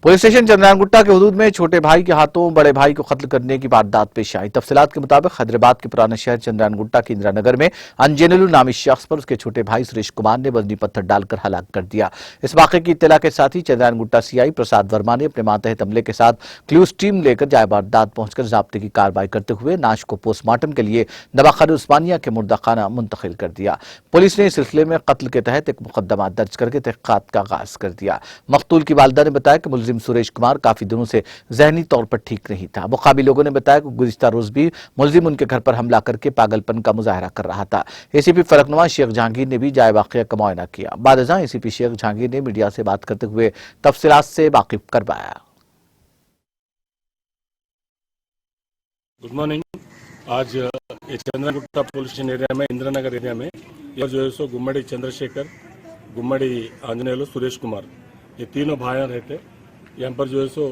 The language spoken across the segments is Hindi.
पुलिस स्टेशन चंद्रायनगुट्टा के हुदूद में छोटे भाई के हाथों बड़े भाई को कत्ल करने की वारदात पेश आई। तफसीलात के मुताबिक हैदराबाद के पुराने शहर चंद्रायनगुट्टा के इंदिरा नगर में अंजनेलू नामी शख्स पर उसके छोटे भाई सुरेश कुमार ने वजनी पत्थर डालकर हलाक कर दिया। इस वाक़े की इत्तला के साथ ही चंद्रायनगुट्टा सीआई प्रसाद वर्मा ने अपने मातहत अमले के साथ क्लूज टीम लेकर जाए वारदात पहुंचकर ज़ाब्ते की कार्रवाई करते हुए नाश को पोस्टमार्टम के लिए दवाखाना उस्मानिया के मुर्दाखाना मुंतकिल कर दिया। पुलिस ने इस सिलसिले में कत्ल के तहत एक मुकदमा दर्ज करके तहक़ीक़ात का आगाज कर दिया। मक़तूल की वालिदा ने बताया कि मुलजिम सुरेश कुमार काफी दिनों से जहनी तौर पर ठीक नहीं था। मुकाबी लोगों ने बताया कि गुज़िश्ता रोज भी मुलजिम उनके घर पर हमला करके पागलपन का मुजाहरा कर रहा था। एसीपी फलकनुमा शेख जहांगीर ने भी जाए वाक़या का मुआयना किया। बाद एसीपी शेख जहांगीर ने मीडिया से बात करते हुए तफसीलात से वाकिफ करवाया। Good morning. आज चंद्रायनगुट्टा पुलिस स्टेशन एरिया में इंदिरा नगर एरिया में यह जो है सो गुम्मड़ी चंद्रशेखर, गुम्मड़ी आंजनेलू, सुरेश कुमार, ये तीनों भाई रहते। यहाँ पर जो है सो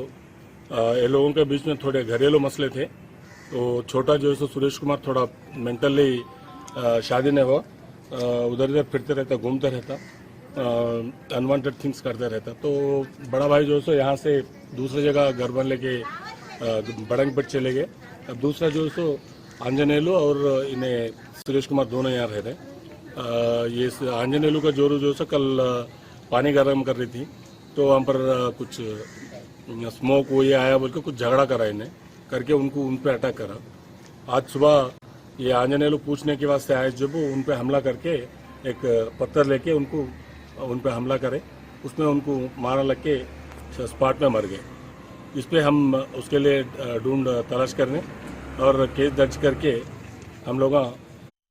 ये लोगों के बीच में थोड़े घरेलू मसले थे। तो छोटा जो है सो सुरेश कुमार थोड़ा मेंटली शादी नहीं हुआ, उधर इधर फिरते रहता, घूमते रहता, अनवांटेड थिंग्स करते रहता। तो बड़ा भाई जो है सो यहाँ से दूसरी जगह घर बन लेके बड़ंगपेट चले गए। अब दूसरा जो है सो आंजनेलू और इन्हें सुरेश कुमार दोनों यहाँ रह रहे। ये आंजनेलू का जोरू जो है कल पानी गर्म कर रही थी, तो वहाँ पर कुछ स्मोक वो ये आया बोल के कुछ झगड़ा करा इन्हें करके उनको उन पे अटैक करा। आज सुबह ये आंजनेलू पूछने के वास्ते आए, जब उन पे हमला करके एक पत्थर लेके उन पे हमला करे, उसमें उनको मारा लग के स्पॉट में मर गए। इस पे हम उसके लिए ढूंढ तलाश करने और केस दर्ज करके हम लोग